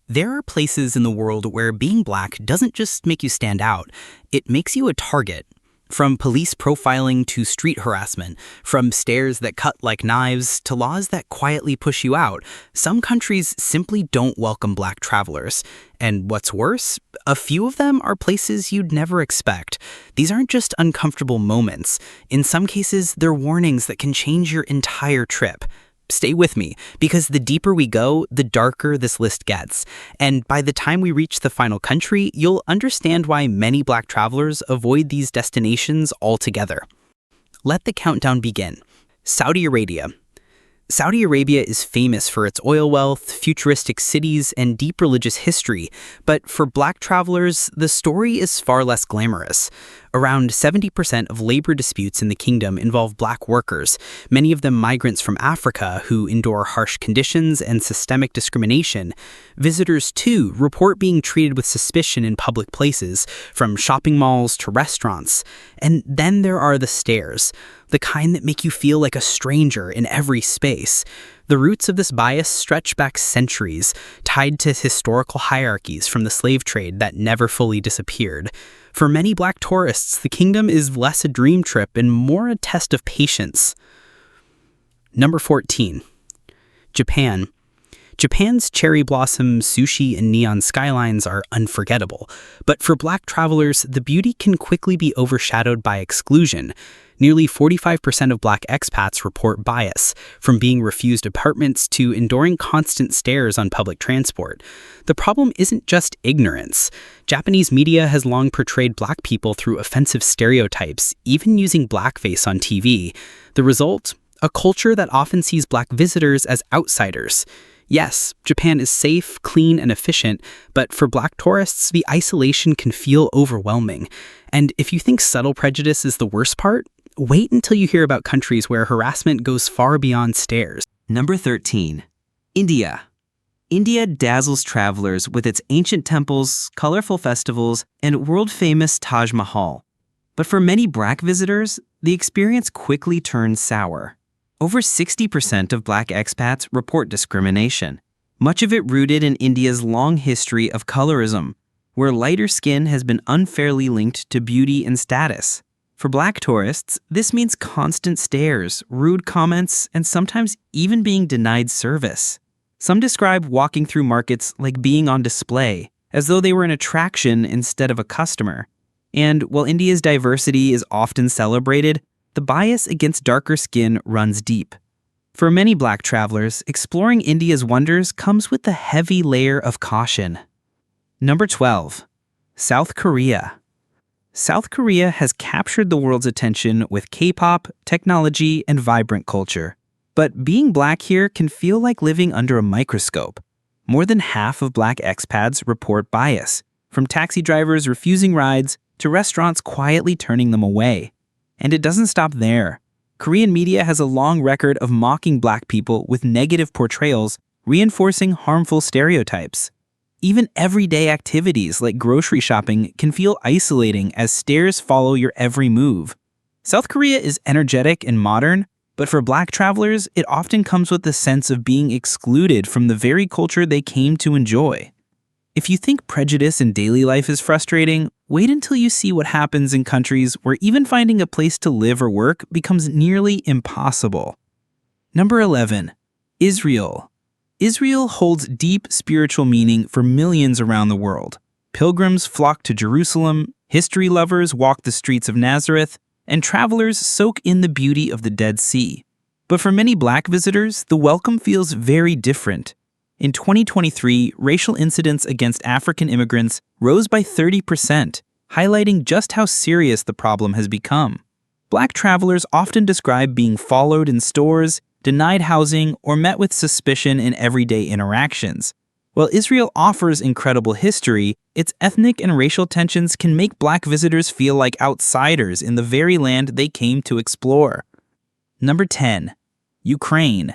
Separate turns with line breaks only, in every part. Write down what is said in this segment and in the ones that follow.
There are places in the world where being black doesn't just make you stand out, it makes you a target. From police profiling to street harassment, from stares that cut like knives to laws that quietly push you out, some countries simply don't welcome black travelers. And what's worse, a few of them are places you'd never expect. These aren't just uncomfortable moments. In some cases, they're warnings that can change your entire trip. Stay with me, because the deeper we go, the darker this list gets. And by the time we reach the final country, you'll understand why many black travelers avoid these destinations altogether. Let the countdown begin. Saudi Arabia. Saudi Arabia is famous for its oil wealth, futuristic cities, and deep religious history, but for black travelers, the story is far less glamorous. Around 70% of labor disputes in the kingdom involve black workers, many of them migrants from Africa who endure harsh conditions and systemic discrimination. Visitors, too, report being treated with suspicion in public places, from shopping malls to restaurants. And then there are the stares, the kind that make you feel like a stranger in every space. The roots of this bias stretch back centuries, tied to historical hierarchies from the slave trade that never fully disappeared. For many black tourists, the kingdom is less a dream trip and more a test of patience. Number 14. Japan. Japan's cherry blossom, sushi, and neon skylines are unforgettable. But for black travelers, the beauty can quickly be overshadowed by exclusion. Nearly 45% of black expats report bias, from being refused apartments to enduring constant stares on public transport. The problem isn't just ignorance. Japanese media has long portrayed black people through offensive stereotypes, even using blackface on TV. The result? A culture that often sees black visitors as outsiders. Yes, Japan is safe, clean, and efficient, but for black tourists, the isolation can feel overwhelming. And if you think subtle prejudice is the worst part, wait until you hear about countries where harassment goes far beyond stares.
Number 13. India. India dazzles travelers with its ancient temples, colorful festivals, and world-famous Taj Mahal. But for many black visitors, the experience quickly turns sour. Over 60% of black expats report discrimination, much of it rooted in India's long history of colorism, where lighter skin has been unfairly linked to beauty and status. For black tourists, this means constant stares, rude comments, and sometimes even being denied service. Some describe walking through markets like being on display, as though they were an attraction instead of a customer. And while India's diversity is often celebrated, the bias against darker skin runs deep. For many black travelers, exploring India's wonders comes with a heavy layer of caution. Number 12. South Korea. South Korea has captured the world's attention with K-pop, technology, and vibrant culture. But being black here can feel like living under a microscope. More than half of black expats report bias, from taxi drivers refusing rides to restaurants quietly turning them away. And it doesn't stop there. Korean media has a long record of mocking black people with negative portrayals, reinforcing harmful stereotypes. Even everyday activities like grocery shopping can feel isolating as stares follow your every move. South Korea is energetic and modern, but for black travelers, it often comes with the sense of being excluded from the very culture they came to enjoy. If you think prejudice in daily life is frustrating, wait until you see what happens in countries where even finding a place to live or work becomes nearly impossible. Number 11. Israel. Israel holds deep spiritual meaning for millions around the world. Pilgrims flock to Jerusalem, history lovers walk the streets of Nazareth, and travelers soak in the beauty of the Dead Sea. But for many black visitors, the welcome feels very different. In 2023, racial incidents against African immigrants rose by 30%, highlighting just how serious the problem has become. Black travelers often describe being followed in stores, denied housing, or met with suspicion in everyday interactions. While Israel offers incredible history, its ethnic and racial tensions can make black visitors feel like outsiders in the very land they came to explore. Number 10. Ukraine.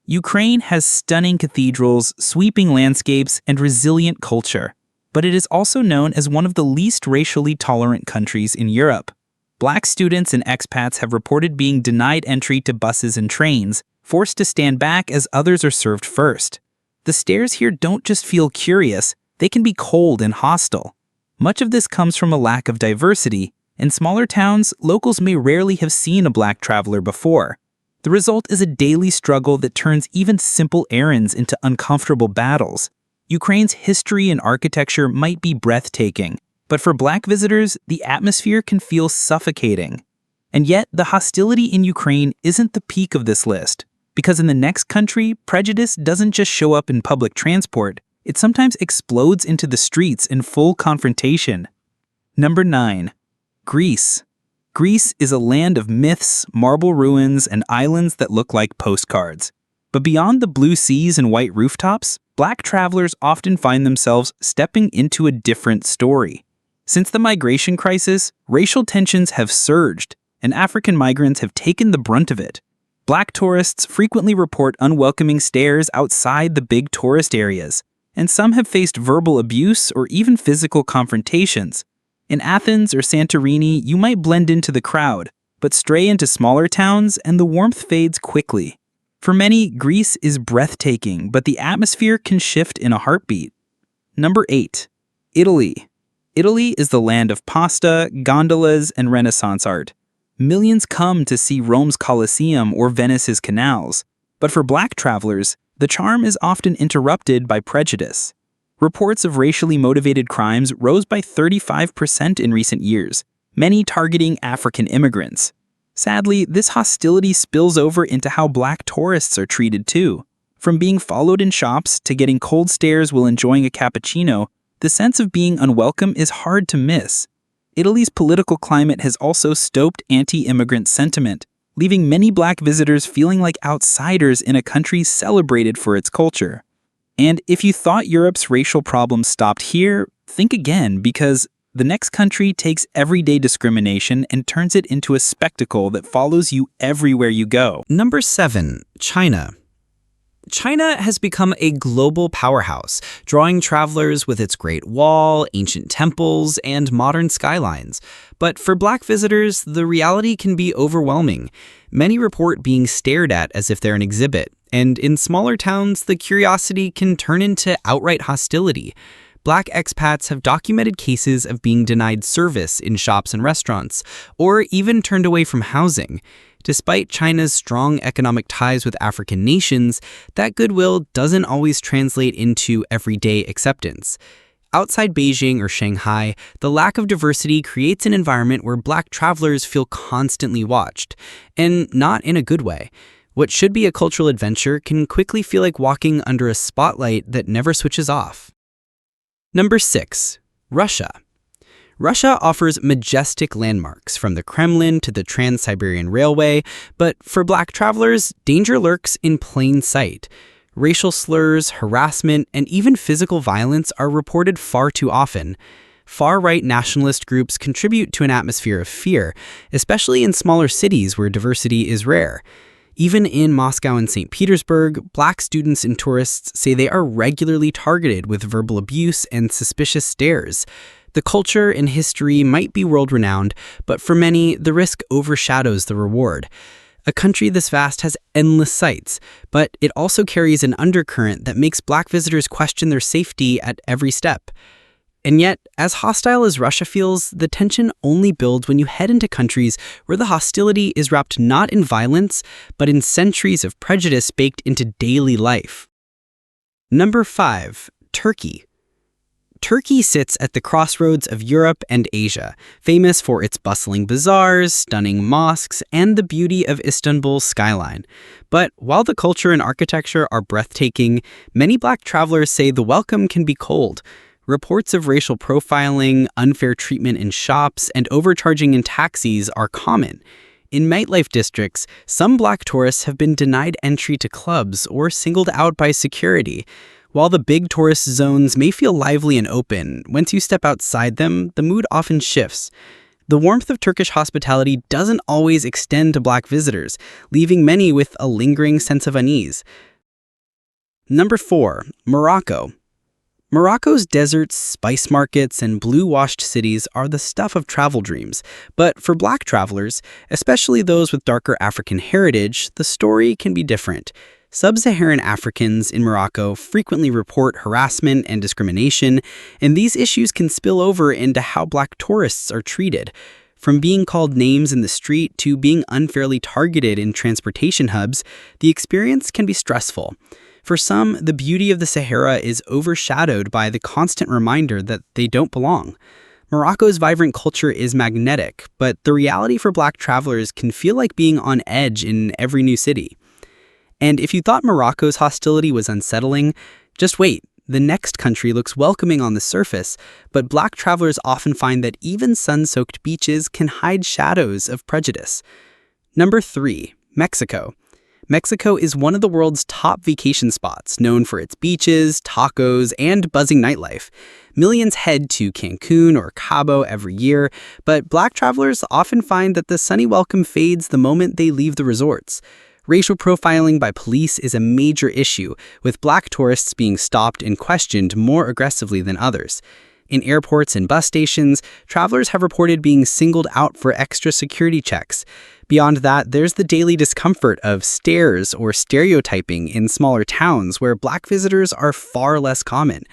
Ukraine has stunning cathedrals, sweeping landscapes, and resilient culture, but it is also known as one of the least racially tolerant countries in Europe. Black students and expats have reported being denied entry to buses and trains, forced to stand back as others are served first.
The stares here don't just feel curious, they can be cold and hostile. Much of this comes from a lack of diversity. In smaller towns, locals may rarely have seen a black traveler before. The result is a daily struggle that turns even simple errands into uncomfortable battles. Ukraine's history and architecture might be breathtaking, but for black visitors, the atmosphere can feel suffocating. And yet, the hostility in Ukraine isn't the peak of this list, because in the next country, prejudice doesn't just show up in public transport, it sometimes explodes into the streets in full confrontation. Number 9. Greece. Greece is a land of myths, marble ruins, and islands that look like postcards. But beyond the blue seas and white rooftops, black travelers often find themselves stepping into a different story. Since the migration crisis, racial tensions have surged, and African migrants have taken the brunt of it. Black tourists frequently report unwelcoming stares outside the big tourist areas, and some have faced verbal abuse or even physical confrontations. In Athens or Santorini, you might blend into the crowd, but stray into smaller towns and the warmth fades quickly. For many, Greece is breathtaking, but the atmosphere can shift in a heartbeat. Number 8. Italy. Italy is the land of pasta, gondolas, and Renaissance art. Millions come to see Rome's Colosseum or Venice's canals, but for black travelers, the charm is often interrupted by prejudice. Reports of racially motivated crimes rose by 35% in recent years, many targeting African immigrants. Sadly, this hostility spills over into how black tourists are treated too. From being followed in shops to getting cold stares while enjoying a cappuccino, the sense of being unwelcome is hard to miss. Italy's political climate has also stoked anti-immigrant sentiment, leaving many black visitors feeling like outsiders in a country celebrated for its culture. And if you thought Europe's racial problems stopped here, think again, because the next country takes everyday discrimination and turns it into a spectacle that follows you everywhere you go.
Number 7. China. China has become a global powerhouse, drawing travelers with its Great Wall, ancient temples, and modern skylines. But for black visitors, the reality can be overwhelming. Many report being stared at as if they're an exhibit, and in smaller towns, the curiosity can turn into outright hostility. Black expats have documented cases of being denied service in shops and restaurants, or even turned away from housing. Despite China's strong economic ties with African nations, that goodwill doesn't always translate into everyday acceptance. Outside Beijing or Shanghai, the lack of diversity creates an environment where black travelers feel constantly watched, and not in a good way. What should be a cultural adventure can quickly feel like walking under a spotlight that never switches off. Number 6. Russia. Russia offers majestic landmarks, from the Kremlin to the Trans-Siberian Railway, but for black travelers, danger lurks in plain sight. Racial slurs, harassment, and even physical violence are reported far too often. Far-right nationalist groups contribute to an atmosphere of fear, especially in smaller cities where diversity is rare. Even in Moscow and St. Petersburg, black students and tourists say they are regularly targeted with verbal abuse and suspicious stares. The culture and history might be world-renowned, but for many, the risk overshadows the reward. A country this vast has endless sights, but it also carries an undercurrent that makes black visitors question their safety at every step. And yet, as hostile as Russia feels, the tension only builds when you head into countries where the hostility is wrapped not in violence, but in centuries of prejudice baked into daily life. Number 5. Turkey. Turkey sits at the crossroads of Europe and Asia, famous for its bustling bazaars, stunning mosques, and the beauty of Istanbul's skyline. But while the culture and architecture are breathtaking, many black travelers say the welcome can be cold. Reports of racial profiling, unfair treatment in shops, and overcharging in taxis are common. In nightlife districts, some black tourists have been denied entry to clubs or singled out by security. While the big tourist zones may feel lively and open, once you step outside them, the mood often shifts. The warmth of Turkish hospitality doesn't always extend to black visitors, leaving many with a lingering sense of unease. Number 4. Morocco. Morocco's deserts, spice markets, and blue-washed cities are the stuff of travel dreams. But for black travelers, especially those with darker African heritage, the story can be different.
Sub-Saharan Africans in Morocco frequently report harassment and discrimination, and these issues can spill over into how black tourists are treated. From being called names in the street to being unfairly targeted in transportation hubs, the experience can be stressful. For some, the beauty of the Sahara is overshadowed by the constant reminder that they don't belong. Morocco's vibrant culture is magnetic, but the reality for black travelers can feel like being on edge in every new city. And if you thought Morocco's hostility was unsettling, just wait. The next country looks welcoming on the surface, but black travelers often find that even sun-soaked beaches can hide shadows of prejudice. Number 3, Mexico. Mexico is one of the world's top vacation spots, known for its beaches, tacos, and buzzing nightlife. Millions head to Cancun or Cabo every year, but black travelers often find that the sunny welcome fades the moment they leave the resorts. Racial profiling by police is a major issue, with black tourists being stopped and questioned more aggressively than others. In airports and bus stations, travelers have reported being singled out for extra security checks. Beyond that, there's the daily discomfort of stares or stereotyping in smaller towns where black visitors are far less common.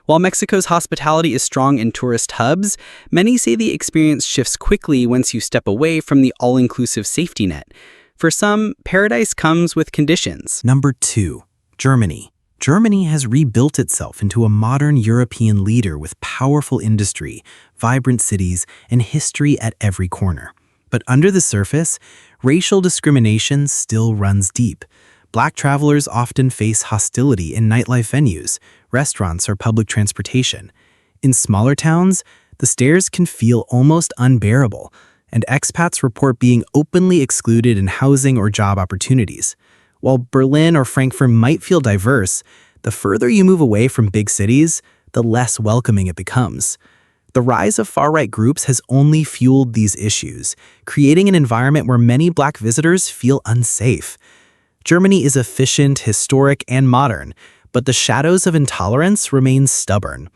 While Mexico's hospitality is strong in tourist hubs, many say the experience shifts quickly once you step away from the all-inclusive safety net. For some, paradise comes with conditions.
Number 2, Germany. Germany has rebuilt itself into a modern European leader with powerful industry, vibrant cities, and history at every corner. But under the surface, racial discrimination still runs deep. Black travelers often face hostility in nightlife venues, restaurants, or public transportation. In smaller towns, the stares can feel almost unbearable, and expats report being openly excluded in housing or job opportunities. While Berlin or Frankfurt might feel diverse, the further you move away from big cities, the less welcoming it becomes. The rise of far-right groups has only fueled these issues, creating an environment where many black visitors feel unsafe. Germany is efficient, historic, and modern, but the shadows of intolerance remain stubborn.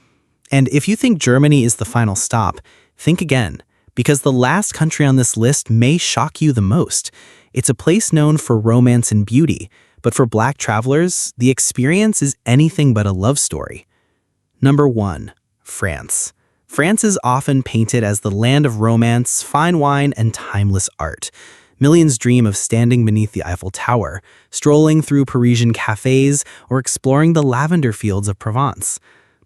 And if you think Germany is the final stop, think again, because the last country on this list may shock you the most. It's a place known for romance and beauty, but for black travelers, the experience is anything but a love story. Number 1, France. France is often painted as the land of romance, fine wine, and timeless art. Millions dream of standing beneath the Eiffel Tower, strolling through Parisian cafes, or exploring the lavender fields of Provence.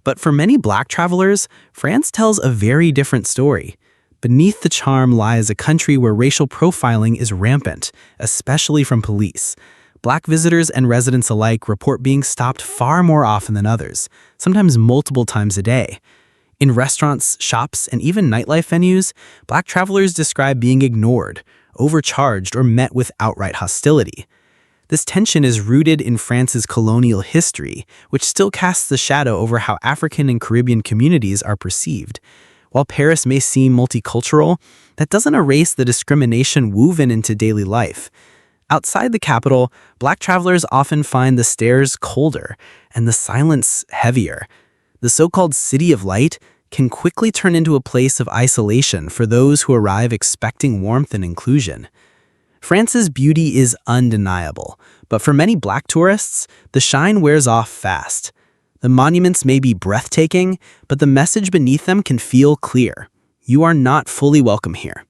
But for many black travelers, France tells a very different story. Beneath the charm lies a country where racial profiling is rampant, especially from police. Black visitors and residents alike report being stopped far more often than others, sometimes multiple times a day. In restaurants, shops, and even nightlife venues, black travelers describe being ignored, overcharged, or met with outright hostility. This tension is rooted in France's colonial history, which still casts a shadow over how African and Caribbean communities are perceived. While Paris may seem multicultural, that doesn't erase the discrimination woven into daily life. Outside the capital, black travelers often find the stares colder and the silence heavier. The so-called City of Light can quickly turn into a place of isolation for those who arrive expecting warmth and inclusion. France's beauty is undeniable, but for many black tourists, the shine wears off fast. The monuments may be breathtaking, but the message beneath them can feel clear. You are not fully welcome here.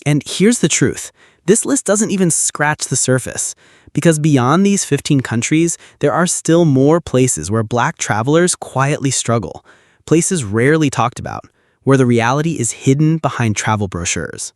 And here's the truth. This list doesn't even scratch the surface, because beyond these 15 countries, there are still more places where black travelers quietly struggle, places rarely talked about, where the reality is hidden behind travel brochures.